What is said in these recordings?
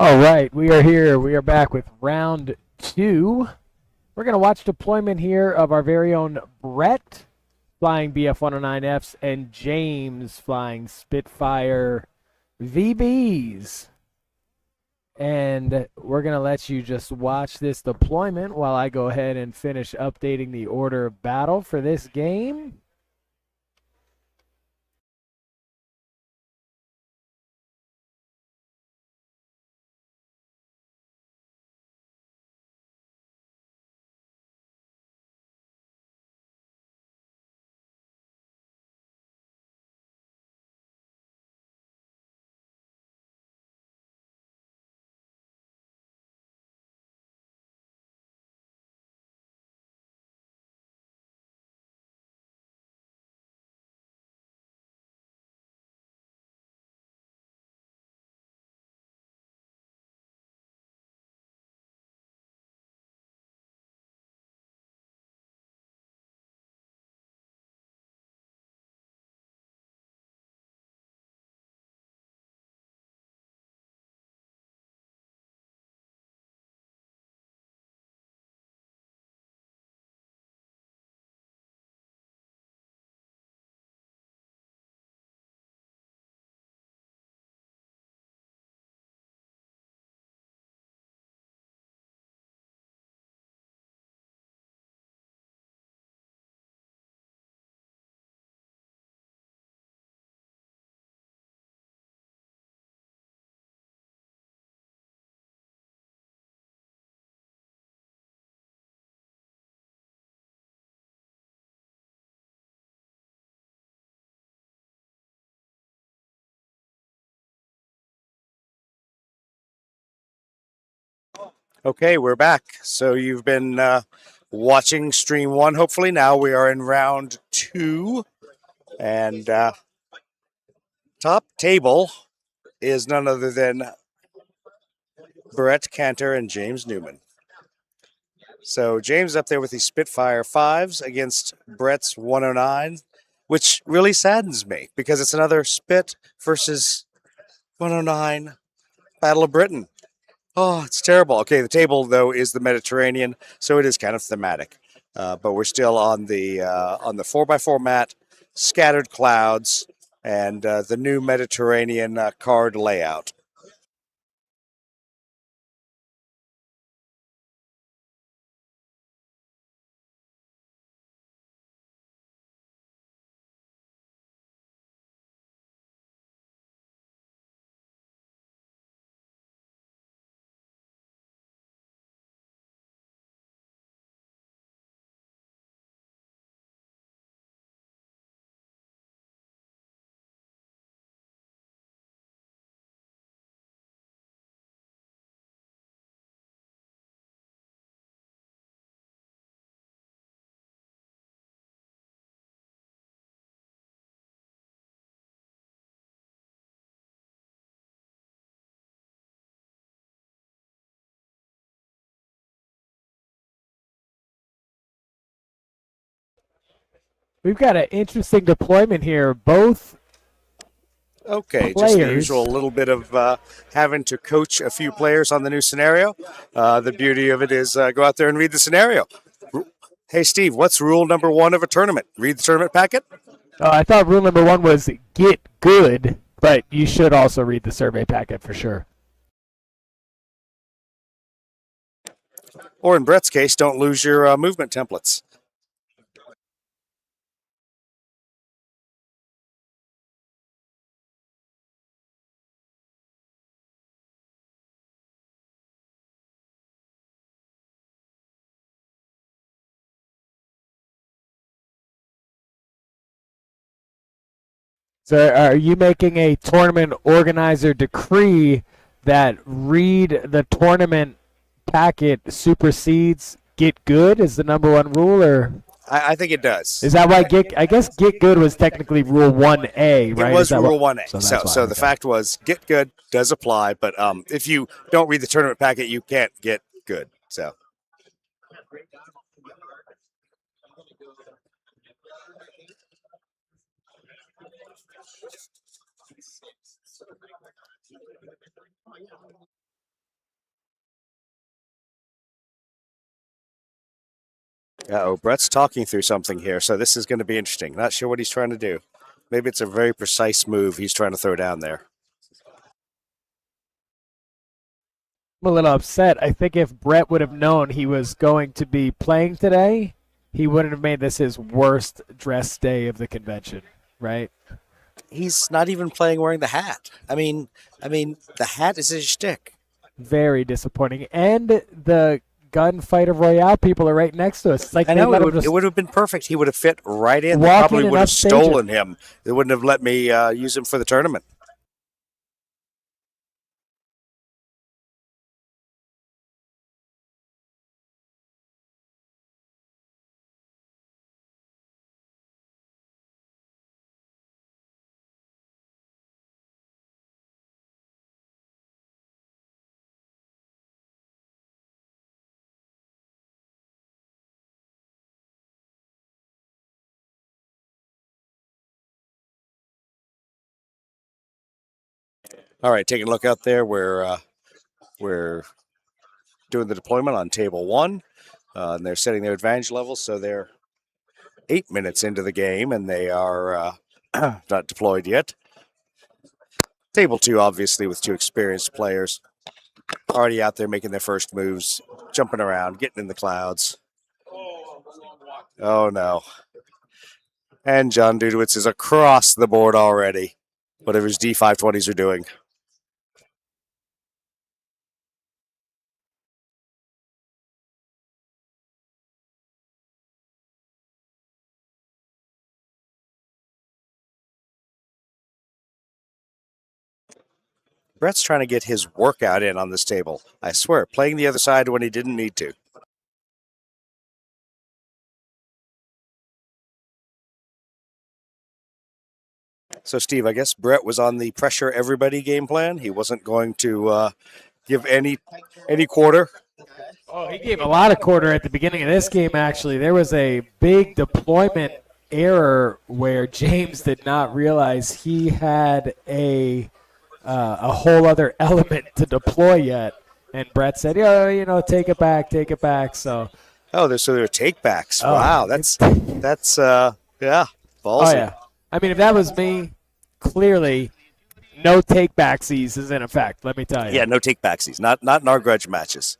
All right, we are here. We are back with round two. We're going to watch deployment here of our very own Brett flying BF 109Fs and James flying Spitfire VBs. And we're going to let you just watch this deployment while I go ahead and finish updating the order of battle for this game. Okay, we're back. So you've been watching stream one. Hopefully, now we are in round two, and top table is none other than Brett Cantor and James Newman. So James up there with the Spitfire fives against Brett's 109, which really saddens me because it's another Spit versus 109 Battle of Britain. Oh, it's terrible. Okay, the table though is the Mediterranean, so it is kind of thematic. But we're still on the 4x4 mat, scattered clouds, and the new Mediterranean card layout. We've got an interesting deployment here. Both Okay, just the players. usual little bit of having to coach a few players on the new scenario. The beauty of it is go out there and read the scenario. Hey, Steve, what's rule number one of a tournament? Read the tournament packet. I thought rule number one was get good, but you should also read the survey packet for sure. Or in Brett's case, don't lose your movement templates. So, are you making a tournament organizer decree that read the tournament packet supersedes get good is the number one rule, or I think it does. is that why get? I guess get good was technically rule 1A, right? It was Rule what, 1A. So, So the fact was, get good does apply, but if you don't read the tournament packet, you can't get good. So. Uh-oh, Brett's talking through something here, so this is going to be interesting. Not sure what he's trying to do. Maybe it's a very precise move he's trying to throw down there. I'm a little upset. I think if Brett would have known he was going to be playing today, he wouldn't have made this his worst dress day of the convention, right? He's not even playing wearing the hat. I mean, the hat is his shtick. Very disappointing. And the gunfighter royale people are right next to us. It's like I they know let it him would, it just would have been perfect. He would have fit right in. They walk probably in and would have upstage him. stolen him. They wouldn't have let me use him for the tournament. All right, taking a look out there. We're doing the deployment on table one, and they're setting their advantage level. So they're 8 minutes into the game, and they are not deployed yet. Table two, obviously, with two experienced players already out there making their first moves, jumping around, getting in the clouds. Oh no! And John Dudowitz is across the board already. Whatever his D520s are doing. Brett's trying to get his workout in on this table. I swear, playing the other side when he didn't need to. So, Steve, I guess Brett was on the pressure everybody game plan. He wasn't going to give any quarter. Oh, he gave a lot of quarter at the beginning of this game, actually. There was a big deployment error where James did not realize he had a whole other element to deploy yet. And Brett said, "Yeah, take it back, take it back." So, Oh, there are takebacks. oh, Wow, that's yeah, oh ballsy. yeah. I mean, if that was me, clearly no take backsies is in effect. Let me tell you. Yeah, no takebacksies. Not in our grudge matches.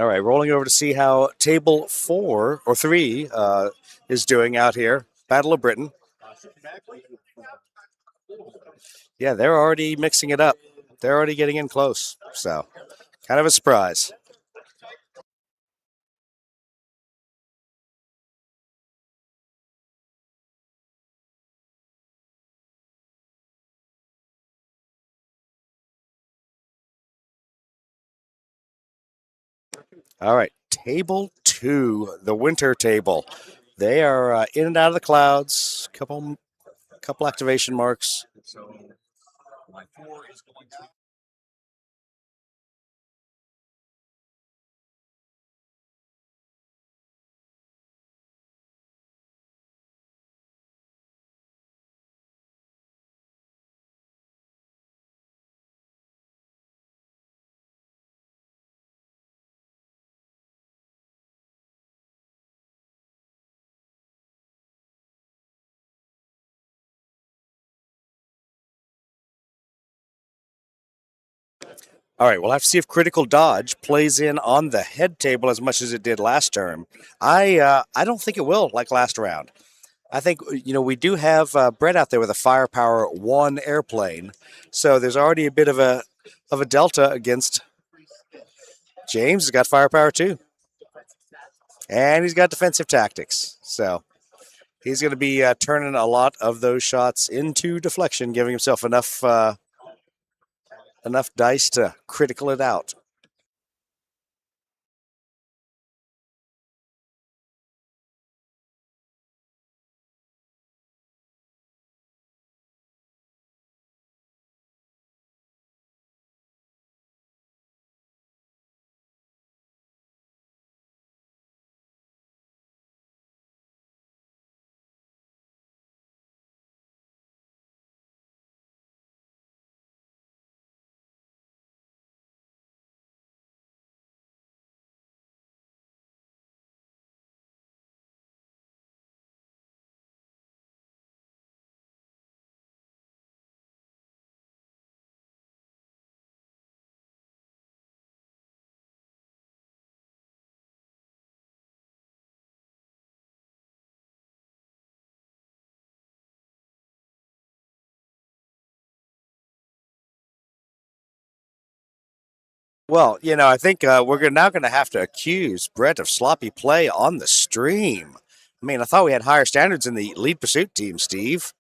All right, rolling over to see how table 4 or 3 is doing out here. Battle of Britain. Yeah, they're already mixing it up. They're already getting in close. So, kind of a surprise. All right, table 2, the winter table. They are in and out of the clouds. Couple activation marks. All right, we'll have to see if critical dodge plays in on the head table as much as it did last term. I don't think it will, like last round. I think we do have Brett out there with a firepower 1 airplane, so there's already a bit of a delta against James. Has got firepower 2, and he's got defensive tactics. So he's going to be turning a lot of those shots into deflection, giving himself enough dice to critical it out. Well, I think we're now going to have to accuse Brett of sloppy play on the stream. I mean, I thought we had higher standards in the lead pursuit team, Steve.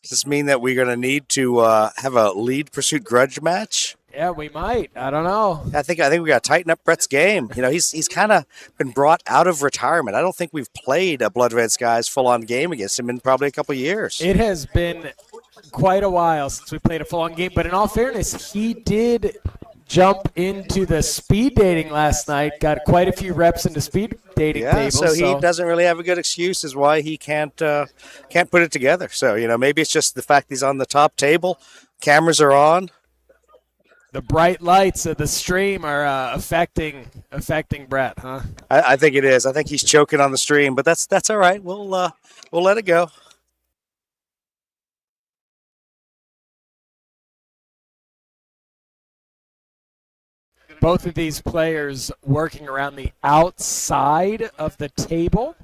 Does this mean that we're going to need to have a lead pursuit grudge match? Yeah, we might. I don't know. I think we got to tighten up Brett's game. He's kind of been brought out of retirement. I don't think we've played a Blood Red Skies full-on game against him in probably a couple of years. It has been quite a while since we played a full-on game, but in all fairness, he did jump into the speed dating last night, got quite a few reps into speed dating tables. So he doesn't really have a good excuse as why he can't put it together. So, maybe it's just the fact he's on the top table, cameras are on. The bright lights of the stream are affecting Brett, huh? I think it is. I think he's choking on the stream, but that's all right. We'll let it go. Both of these players working around the outside of the table.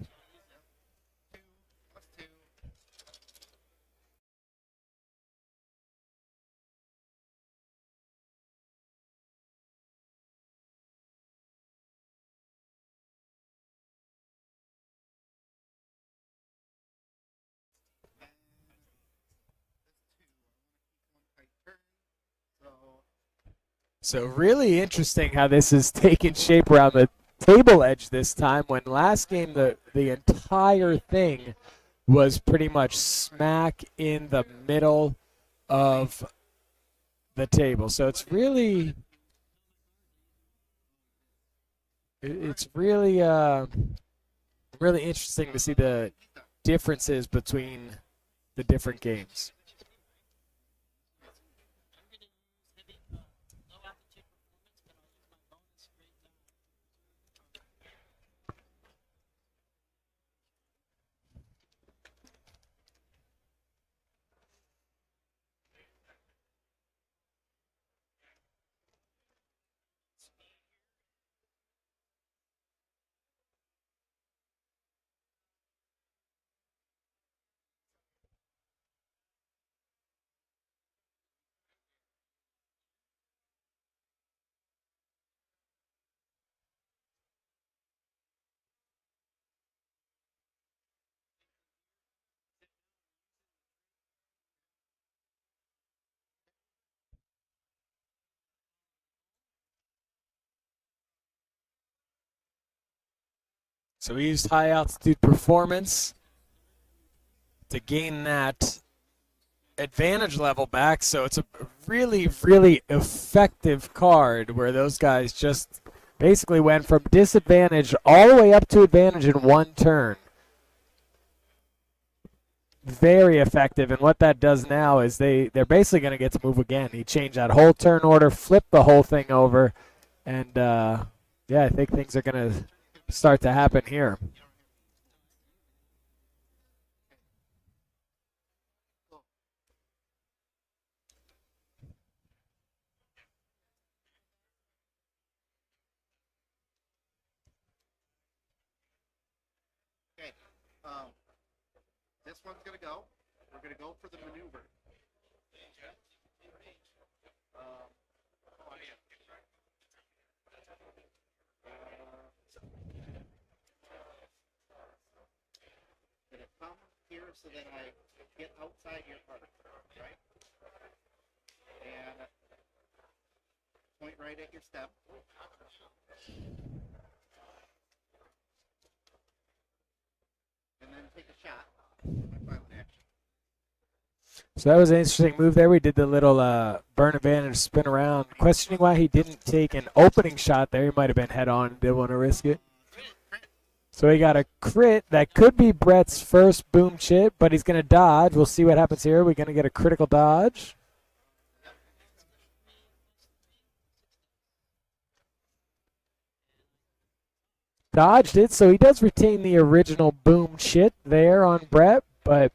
So really interesting how this is taking shape around the table edge this time, when last game the entire thing was pretty much smack in the middle of the table. So it's really really interesting to see the differences between the different games. So we used high altitude performance to gain that advantage level back. So it's a really, really effective card where those guys just basically went from disadvantage all the way up to advantage in one turn. Very effective, and what that does now is they're basically going to get to move again. He changed that whole turn order, flipped the whole thing over, and yeah, I think things are going to start to happen here. Okay, this one's gonna go. We're gonna go for the maneuver. Gonna come here so that I get outside your arc, right? And point right at your step. And then take a shot. My final action. So that was an interesting move there. We did the little burn advantage spin around. Questioning why he didn't take an opening shot there. He might have been head on. Didn't want to risk it. So he got a crit. That could be Brett's first boom chip, but he's going to dodge. We'll see what happens here. We're going to get a critical dodge. Dodged it, so he does retain the original boom chit there on Brett, but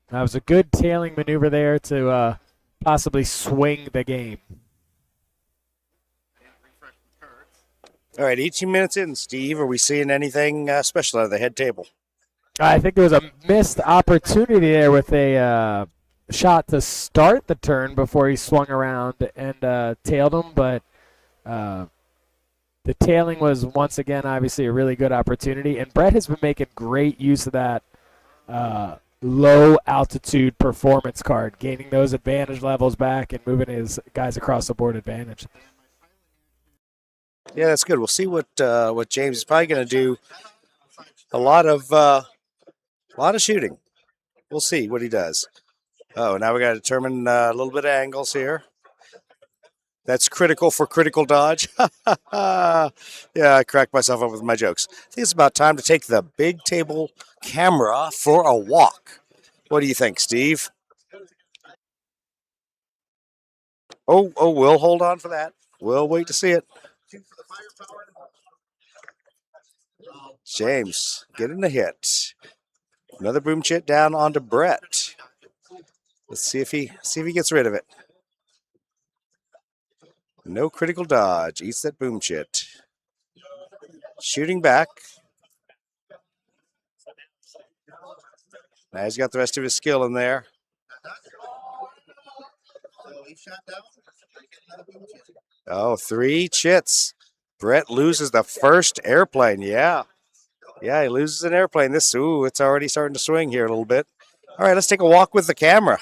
that was a good tailing maneuver there to possibly swing the game. All right, 18 minutes in, Steve. Are we seeing anything special out of the head table? I think there was a missed opportunity there with a shot to start the turn before he swung around and tailed him, but the tailing was once again obviously a really good opportunity, and Brett has been making great use of that low altitude performance card, gaining those advantage levels back and moving his guys across the board advantage. Yeah, that's good. We'll see what James is probably going to do. A lot of shooting. We'll see what he does. Oh, now we got to determine a little bit of angles here. That's critical for critical dodge. Yeah, I cracked myself up with my jokes. I think it's about time to take the big table camera for a walk. What do you think, Steve? Oh, we'll hold on for that. We'll wait to see it. James getting a hit. Another boom chit down onto Brett. Let's see if he gets rid of it. No critical dodge. Eats that boom chit. Shooting back. Now he's got the rest of his skill in there. Oh, 3 chits. Brett loses the first airplane. Yeah, he loses an airplane. It's already starting to swing here a little bit. All right, let's take a walk with the camera.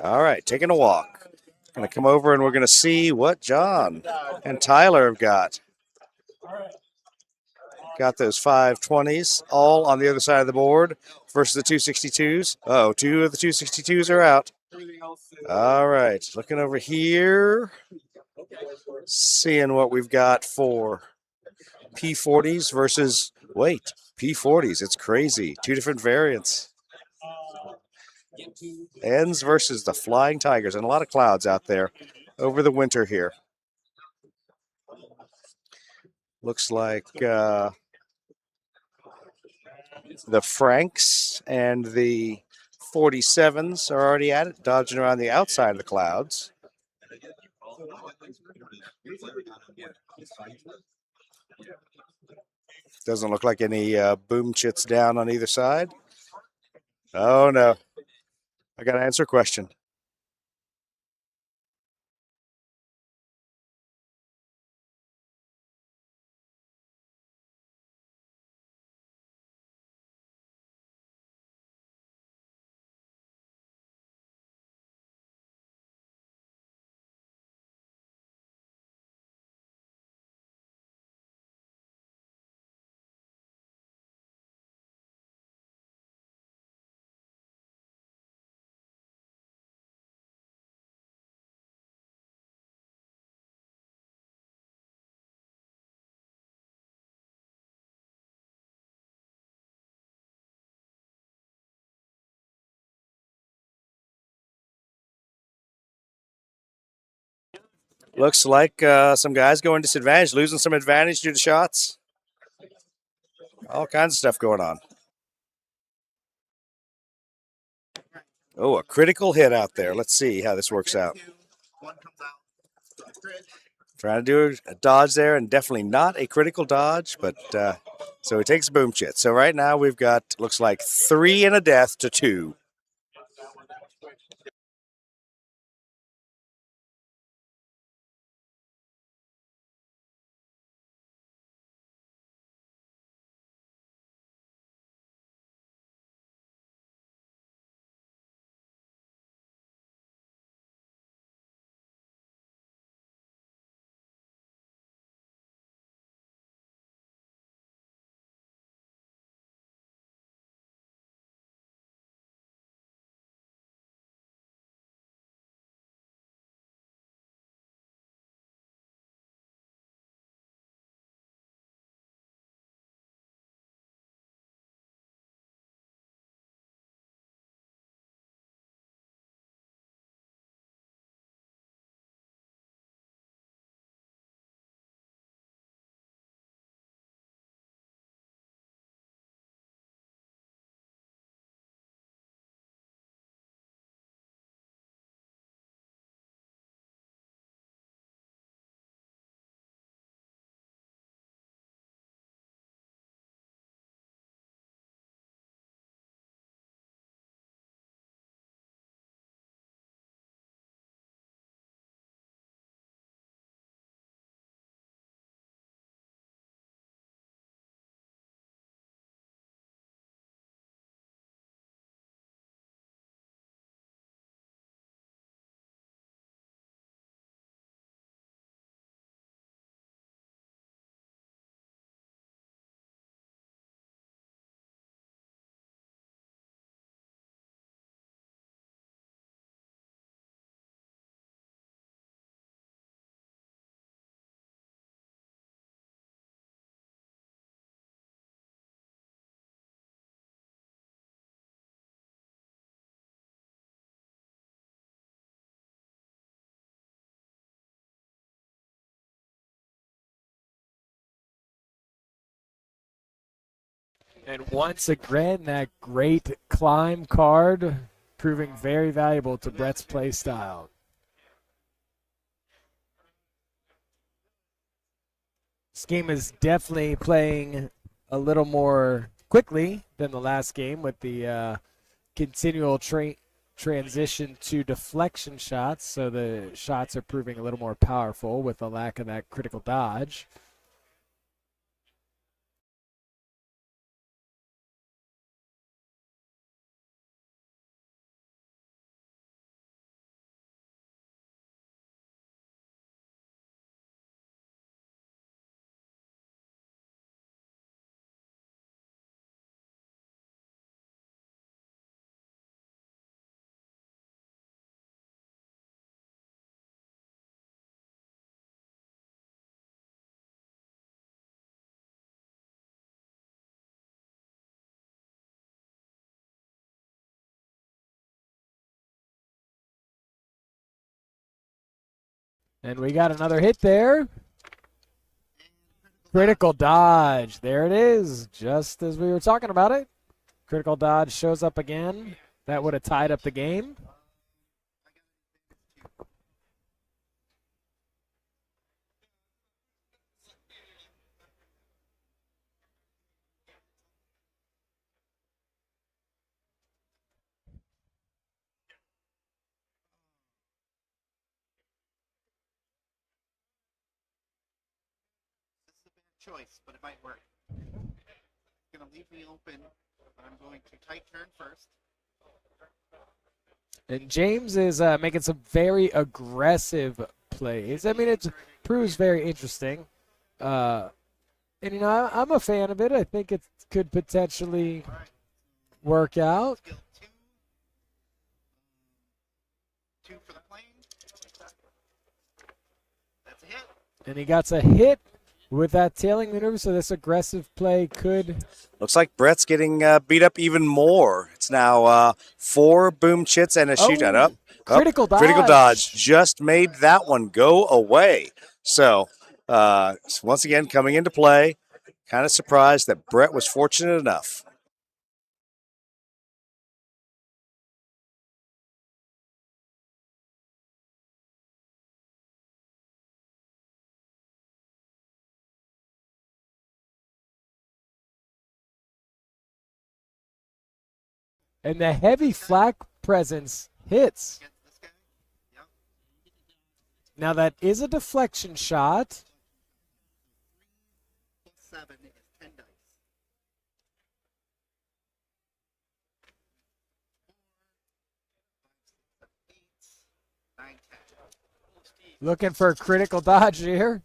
All right, taking a walk. Gonna come over and we're gonna see what John and Tyler have got. Got those 520s all on the other side of the board versus the 262s. Oh, 2 of the 262s are out. All right, looking over here, seeing what we've got for P40s versus, wait, P40s. It's crazy. 2 different variants. Ends versus the Flying Tigers, and a lot of clouds out there over the winter here. Looks like the Franks and the 47s are already at it, dodging around the outside of the clouds. Doesn't look like any boom chits down on either side. Oh, no. I got to answer a question. Looks like some guys going disadvantaged, losing some advantage due to shots. All kinds of stuff going on. Oh, a critical hit out there. Let's see how this works out. Trying to do a dodge there, and definitely not a critical dodge, but so he takes a boom chit. So right now we've got, looks like 3 and a death to 2. And once again, that great climb card proving very valuable to Brett's play style. This game is definitely playing a little more quickly than the last game with the continual transition to deflection shots, so the shots are proving a little more powerful with the lack of that critical dodge. And we got another hit there. Critical dodge. There it is, just as we were talking about it. Critical dodge shows up again. That would have tied up the game. This is a bad choice, but it might work. It's going to leave me open, but I'm going to tight turn first. And James is making some very aggressive plays. I mean, it proves very interesting. And, you know, I'm a fan of it. I think it could potentially work out. Skill 2. 2 for the plane. That's a hit. And he got a hit with that tailing maneuver, so this aggressive play could... Looks like Brett's getting beat up even more. It's now 4 boom chits and a shootout. Up. Critical dodge. Critical dodge just made that one go away. So once again, coming into play, kind of surprised that Brett was fortunate enough. And the heavy flak presence hits. Against this guy. Yep. Now that is a deflection shot. 3 plus 7 is 10 dice. 4, 5, 6, 7, 8, 9, 10. Looking for a critical dodge here.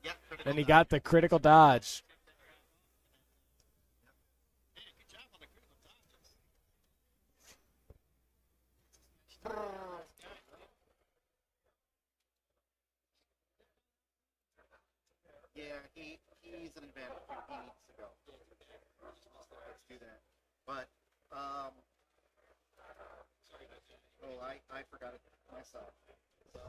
Yep, critical And he dodge. got the critical dodge. Yeah, he's an advantage. He needs to go. Let's do that. But oh, I forgot it myself. So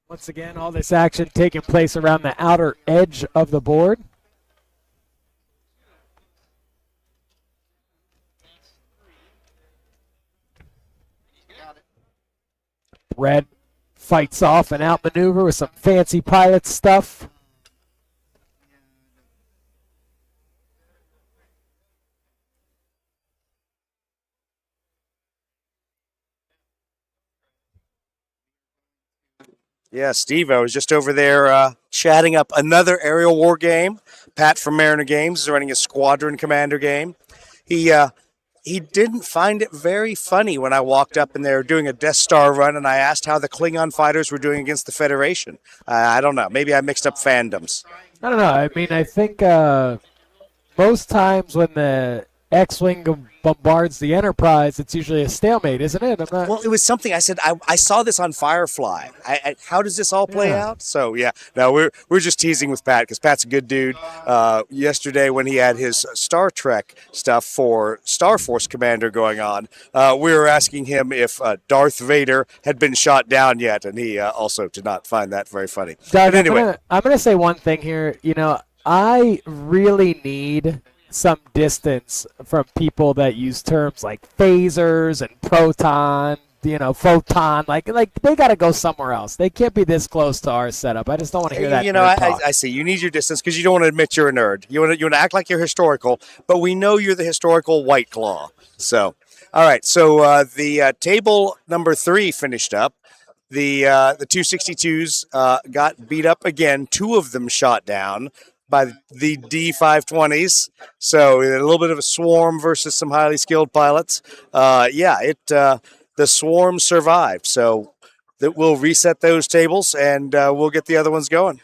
Once again, all this action taking place around the outer edge of the board. got it. Brett fights off an outmaneuver with some fancy pilot stuff. Yeah, Steve, I was just over there chatting up another aerial war game. Pat from Mariner Games is running a Squadron Commander game. He didn't find it very funny when I walked up and they were doing a Death Star run, and I asked how the Klingon fighters were doing against the Federation. I don't know. Maybe I mixed up fandoms. I don't know. I mean, I think most times when the X-Wing bombards the Enterprise, it's usually a stalemate, isn't it? I'm not. Well, it was something I said. I saw this on Firefly. How does this all play Yeah. out? So yeah, no, we're just teasing with Pat because Pat's a good dude. Yesterday when he had his Star Trek stuff for Star Force Commander going on, we were asking him if Darth Vader had been shot down yet, and he also did not find that very funny. Doug, But anyway, I'm gonna say one thing here. You know, I really need some distance from people that use terms like phasers and proton, photon. Like they got to go somewhere else. They can't be this close to our setup. I just don't want to hear that. I see. You need your distance because you don't want to admit you're a nerd. You want to act like you're historical, but we know you're the historical White Claw. So, all right. So the table number 3 finished up. The 262s got beat up again. 2 of them shot down by the D520s. So a little bit of a swarm versus some highly skilled pilots. The swarm survived. So that we'll reset those tables and we'll get the other ones going.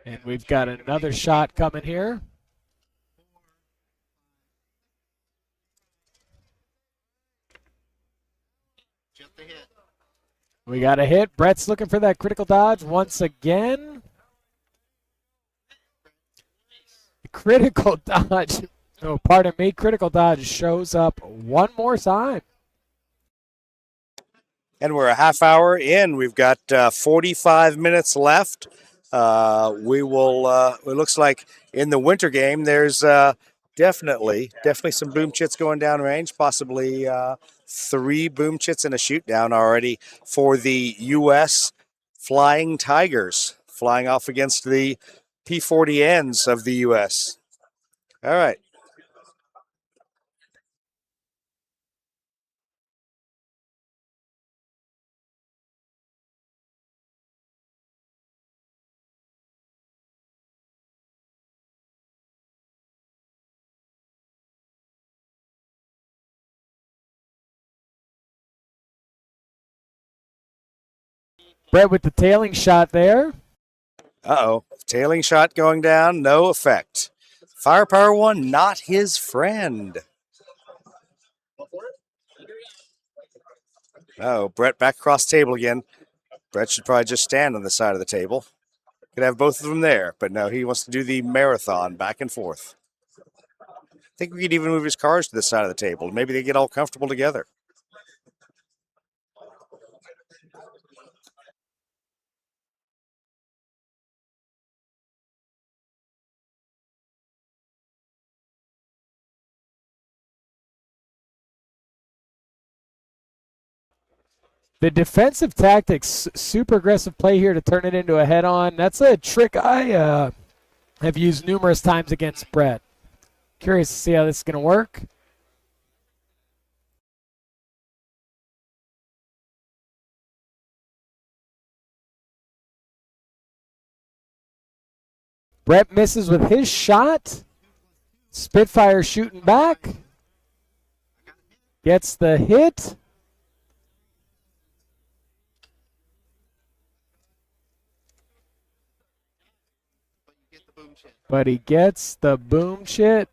And we've got another shot coming here. Just a hit. We got a hit. Brett's looking for that critical dodge once again. Critical dodge. Oh, pardon me. Critical dodge shows up one more time. And we're a half hour in. We've got 45 minutes left. We will. It looks like in the winter game, there's definitely some boom chits going down range. Possibly 3 boom chits and a shoot down already for the U.S. Flying Tigers, flying off against the P-40Ns of the U.S. All right. Brett with the tailing shot there. Uh-oh. Tailing shot going down, no effect. Firepower 1, not his friend. Oh, Brett back across the table again. Brett should probably just stand on the side of the table. Could have both of them there, but no, he wants to do the marathon back and forth. I think we could even move his cars to the side of the table. Maybe they get all comfortable together. The defensive tactics, super aggressive play here to turn it into a head-on. That's a trick I have used numerous times against Brett. Curious to see how this is going to work. Brett misses with his shot. Spitfire shooting back. Gets the hit. But he gets the boom chit.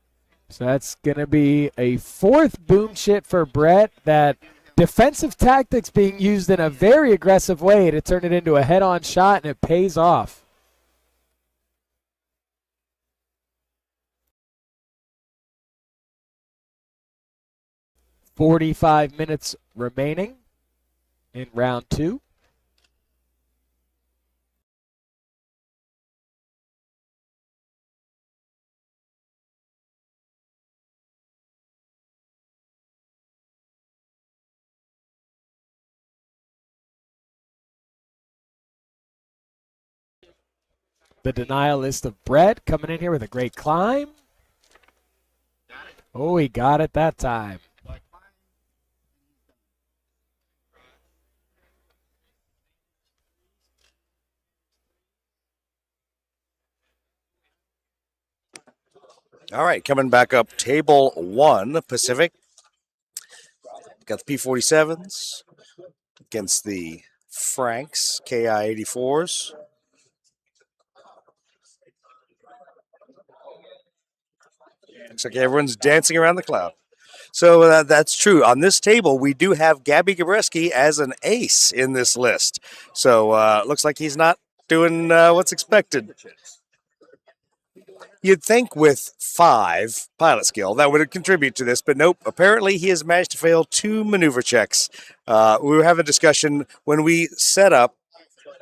So that's going to be a 4th boom chit for Brett. That defensive tactics being used in a very aggressive way to turn it into a head-on shot, and it pays off. "45 minutes remaining in round 2. The denialist of Brett coming in here with a great climb. Oh, he got it that time. All right, coming back up, table 1 Pacific. Got the P47s against the Franks KI-84s. Looks like everyone's dancing around the cloud. So that's true. On this table, we do have Gabby Gabreski as an ace in this list. So looks like he's not doing what's expected. You'd think with 5 pilot skill that would contribute to this, but nope. Apparently, he has managed to fail 2 maneuver checks. We were having a discussion when we set up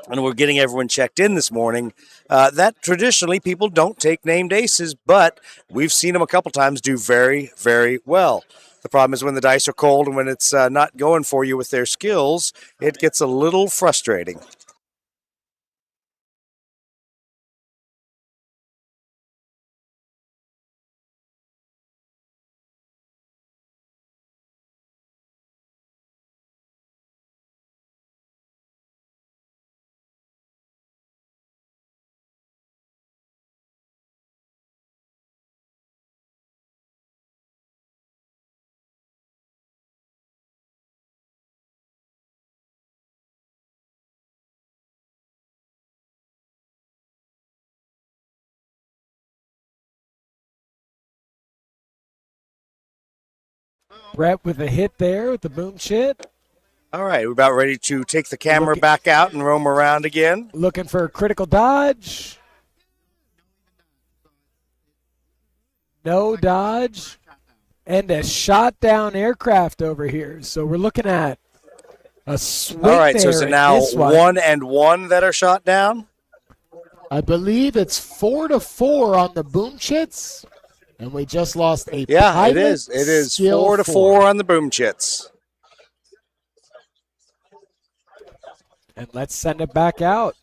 and we're getting everyone checked in this morning, that traditionally people don't take named aces, but we've seen them a couple times do very, very well. The problem is when the dice are cold and when it's not going for you with their skills, it gets a little frustrating. Brett with a hit there with the boom shit. All right, we're about ready to take the camera Look- back out and roam around again. Looking for a critical dodge. No dodge. And a shot down aircraft over here. So we're looking at a swing All right, so there is it in now this one. 1 and 1 that are shot down? I believe it's 4-4 on the boom chits, and we just lost a Yeah, pilot it is. It is skill 4-4 on the boom chits. And let's send it back out.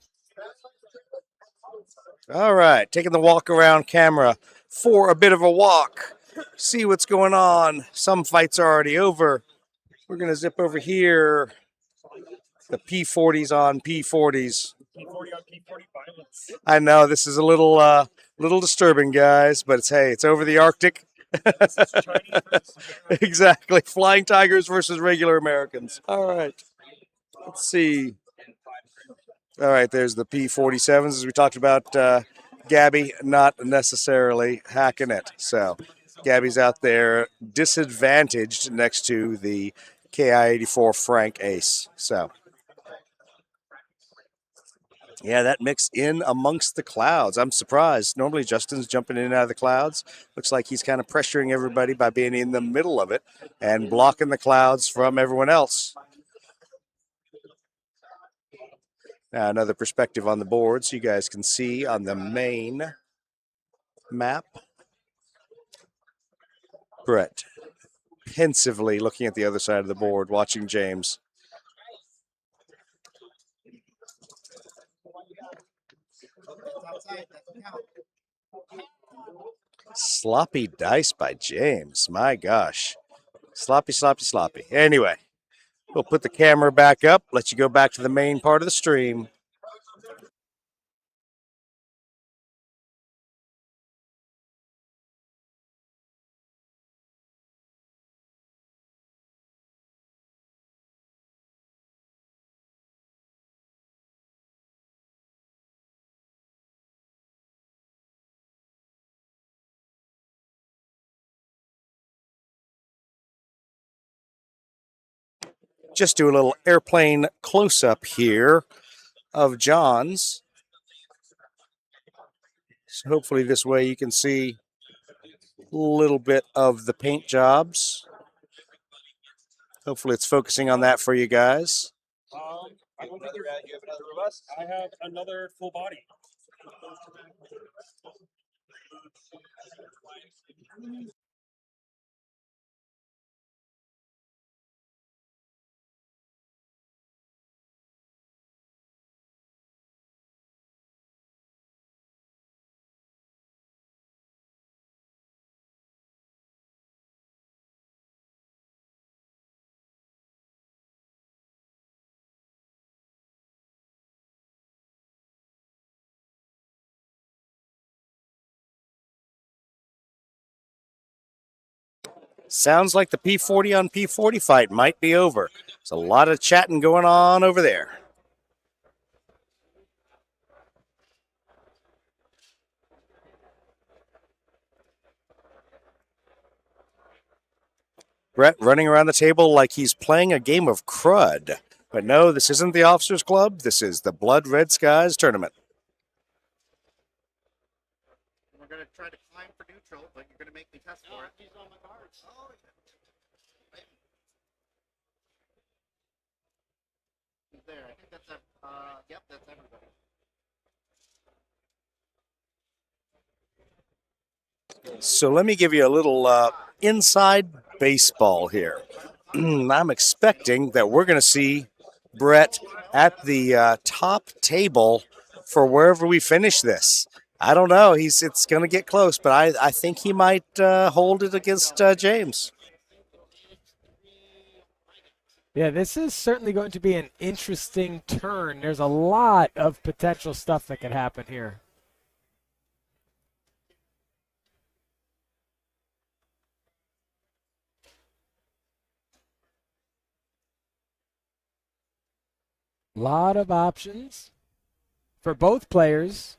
All right, taking the walk around camera for a bit of a walk. See what's going on. Some fights are already over. We're going to zip over here. The P40s on P40s. I know this is a little disturbing, guys, but it's over the Arctic. Exactly. Flying Tigers versus regular Americans. All right. Let's see. All right, there's the P47s as we talked about. Gabby not necessarily hacking it. So Gabby's out there disadvantaged next to the KI-84 Frank Ace. So yeah, that mix in amongst the clouds. I'm surprised. Normally Justin's jumping in and out of the clouds. Looks like he's kind of pressuring everybody by being in the middle of it and blocking the clouds from everyone else. Now another perspective on the board so you guys can see on the main map. Brett pensively looking at the other side of the board, watching James. Sloppy dice by James. My gosh. Sloppy, sloppy, sloppy. Anyway, we'll put the camera back up, let you go back to the main part of the stream. Just do a little airplane close-up here of John's. So hopefully this way you can see a little bit of the paint jobs. Hopefully it's focusing on that for you guys. I don't think you have another robust. I have another full body. Sounds like the P40 on P40 fight might be over. There's a lot of chatting going on over there. Brett running around the table like he's playing a game of crud. But no, this isn't the Officers Club. This is the Blood Red Skies tournament. We're going to try to climb for neutral, but you're going to make me test for it. He's on my cards. Oh, he's there. I think that's yep, that's everybody. So let me give you a little inside baseball here. I'm expecting that we're going to see Brett at the top table for wherever we finish this. I don't know. It's going to get close, but I think he might hold it against James. Yeah, this is certainly going to be an interesting turn. There's a lot of potential stuff that could happen here. A lot of options for both players.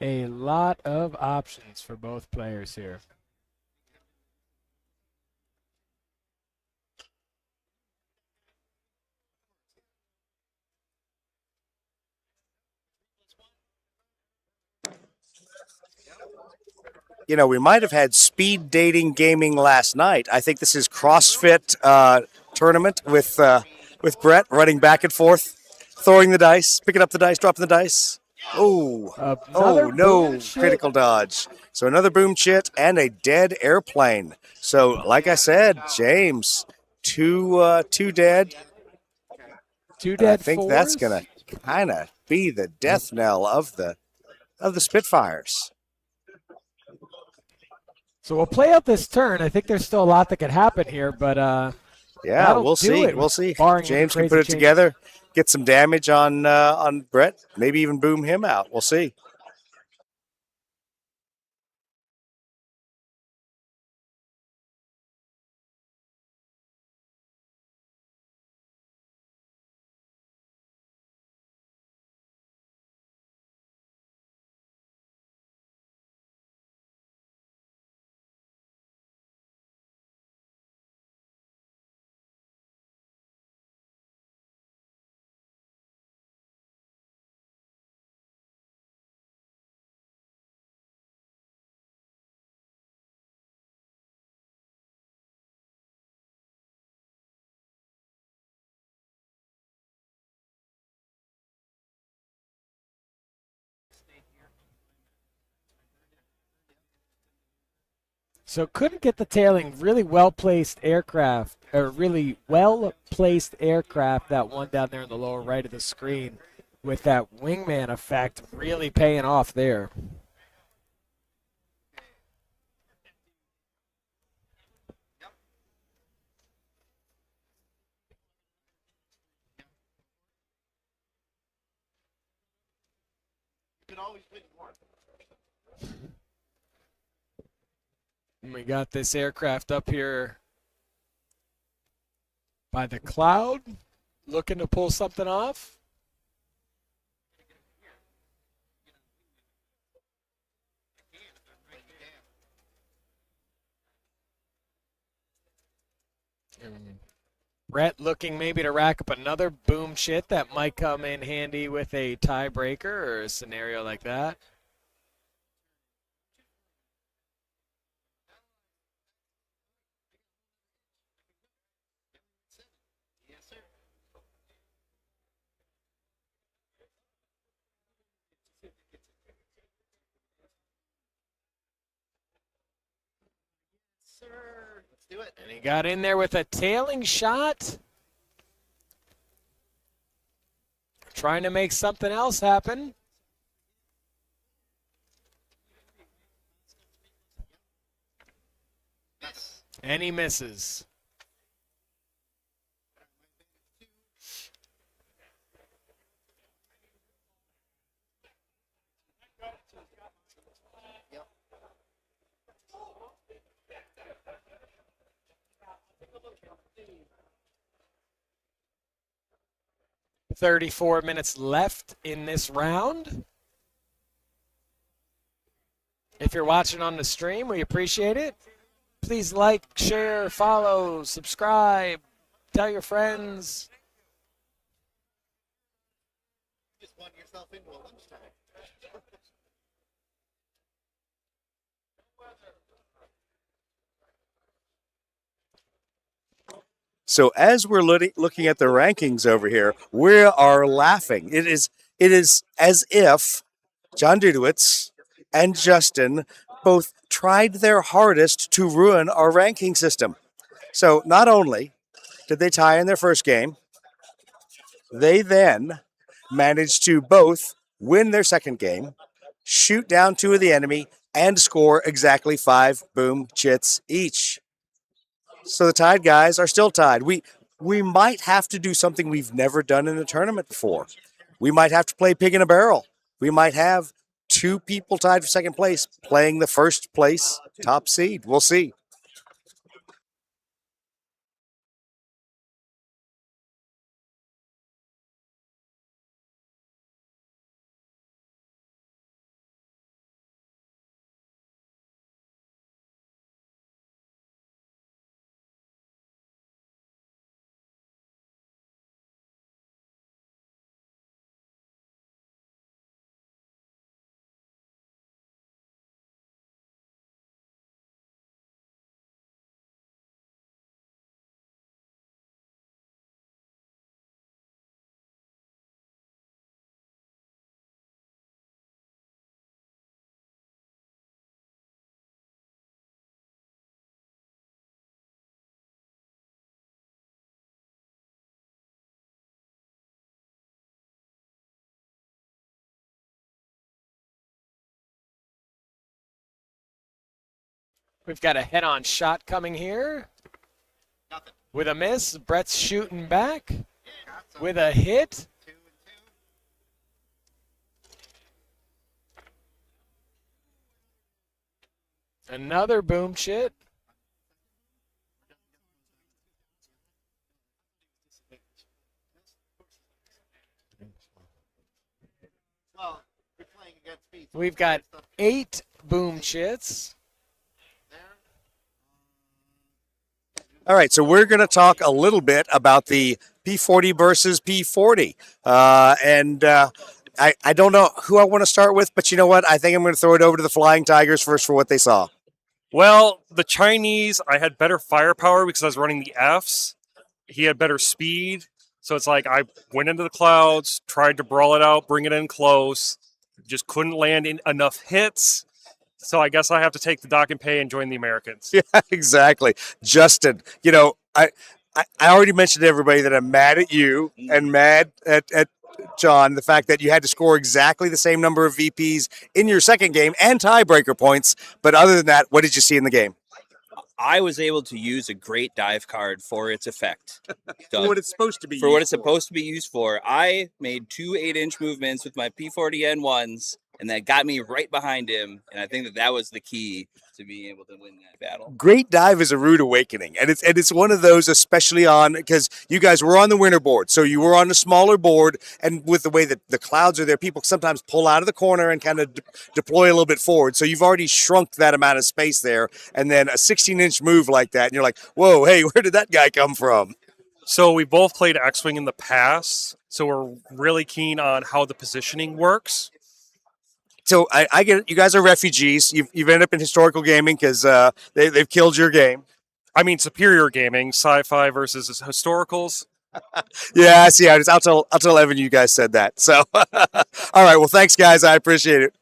A lot of options for both players here. You know, we might have had speed dating gaming last night. I think this is CrossFit tournament with Brett running back and forth, throwing the dice, picking up the dice, dropping the dice. Oh, Another no, boom shit. critical dodge. So another boom chit and a dead airplane. So, like I said, James, two dead. Two And I dead think fours. that's gonna kind of be the death knell of the Spitfires. So we'll play out this turn. I think there's still a lot that could happen here, but Yeah, that'll we'll do see. it, We'll see. barring any James can crazy put it changes. together, get some damage on Brett, maybe even boom him out. We'll see. So couldn't get the tailing. Really well-placed aircraft, or really well-placed aircraft, that one down there in the lower right of the screen, with that wingman effect really paying off there. You can always win more. And we got this aircraft up here by the cloud, looking to pull something off. And Brett looking maybe to rack up another boom shit that might come in handy with a tiebreaker or a scenario like that. Yes, sir. Sir, let's do it. And he got in there with a tailing shot. Trying to make something else happen. And he misses. Yep. 34 minutes left in this round. If you're watching on the stream, we appreciate it. Please like, share, follow, subscribe, tell your friends. Just won yourself into a lunchtime. So as we're looking at the rankings over here, we are laughing. It is as if John Dudowitz and Justin both tried their hardest to ruin our ranking system. So not only did they tie in their first game, they then managed to both win their second game, shoot down 2 of the enemy, and score exactly 5 boom chits each. So the tied guys are still tied. We might have to do something we've never done in a tournament before. We might have to play pig in a barrel. We might have 2 people tied for second place playing the first place top seed. We'll see. We've got a head-on shot coming here. Nothing. With a miss, Brett's shooting back. Got some. With a hit, 2 and 2. another boom chit. Well, you're playing against me. So We've got 8 boom chits. there. All right, so we're going to talk a little bit about the P40 versus P40. I don't know who I want to start with, but you know what? I think I'm going to throw it over to the Flying Tigers first for what they saw. Well, the Chinese, I had better firepower because I was running the Fs. He had better speed. So it's like I went into the clouds, tried to brawl it out, bring it in close, just couldn't land in enough hits. So I guess I have to take the dock and pay and join the Americans. Yeah, exactly. Justin, I already mentioned to everybody that I'm mad at you and mad at John, the fact that you had to score exactly the same number of VPs in your second game and tiebreaker points. But other than that, what did you see in the game? I was able to use a great dive card for its effect. For what it's supposed to be. For what it's supposed to be used for. I made 2 8-inch movements with my P40N1s, and that got me right behind him. And I think that was the key to being able to win that battle. Great dive is a rude awakening, and it's one of those, especially on because you guys were on the winter board, so you were on a smaller board, and with the way that the clouds are there, people sometimes pull out of the corner and kind of deploy a little bit forward. So you've already shrunk that amount of space there, and then a 16-inch move like that, and you're like, whoa, hey, where did that guy come from? So we both played X-Wing in the past, so we're really keen on how the positioning works. So I get it. You guys are refugees. You've ended up in historical gaming because they've killed your game. I mean, superior gaming, sci-fi versus historicals. Yeah, I see how it is. I'll tell Evan you guys said that. So, all right. Well, thanks, guys. I appreciate it.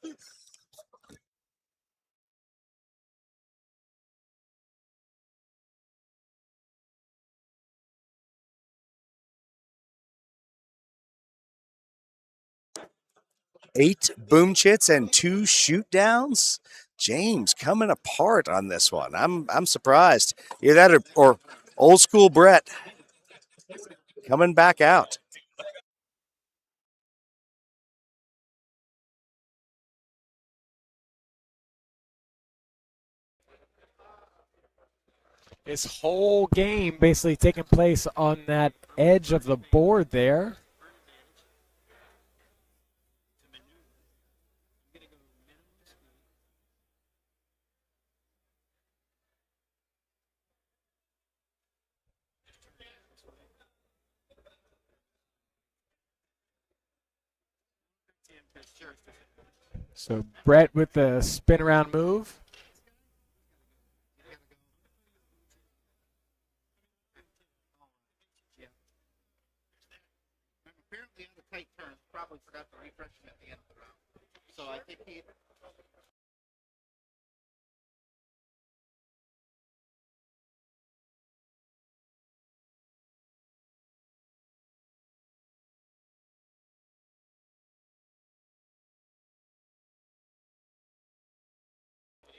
Eight boom chits and 2 shoot downs. James coming apart on this one. I'm surprised. Either that or old school Brett coming back out. This whole game basically taking place on that edge of the board there. So Brett with the spin around move. Apparently on the tight turns, probably forgot to refresh him at the end of the round. So I think he.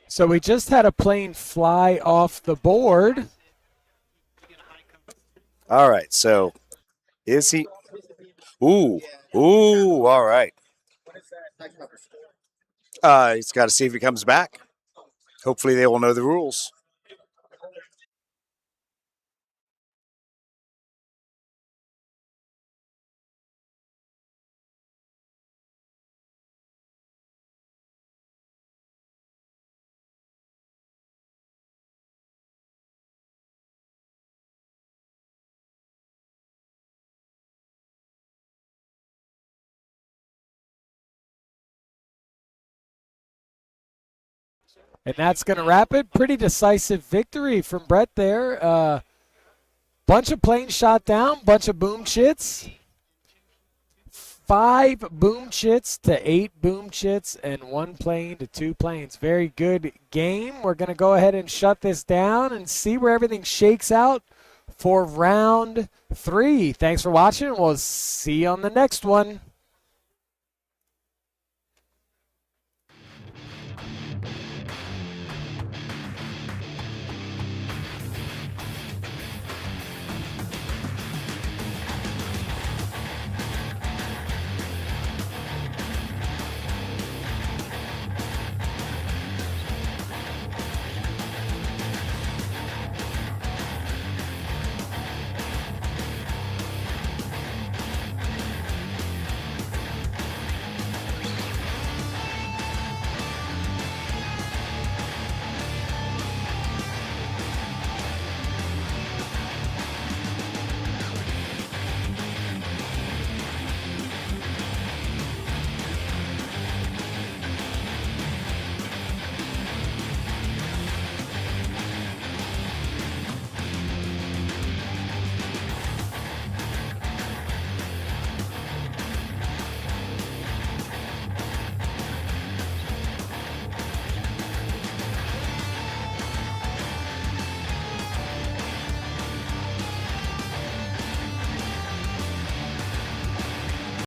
So we just had a plane fly off the board. All right, so is he? Ooh, ooh, all right. He's got to see if he comes back. Hopefully, they will know the rules. And that's going to wrap it. Pretty decisive victory from Brett there. Bunch of planes shot down, bunch of boom chits. 5 boom chits to 8 boom chits and 1 plane to 2 planes. Very good game. We're going to go ahead and shut this down and see where everything shakes out for round 3. Thanks for watching. We'll see you on the next one.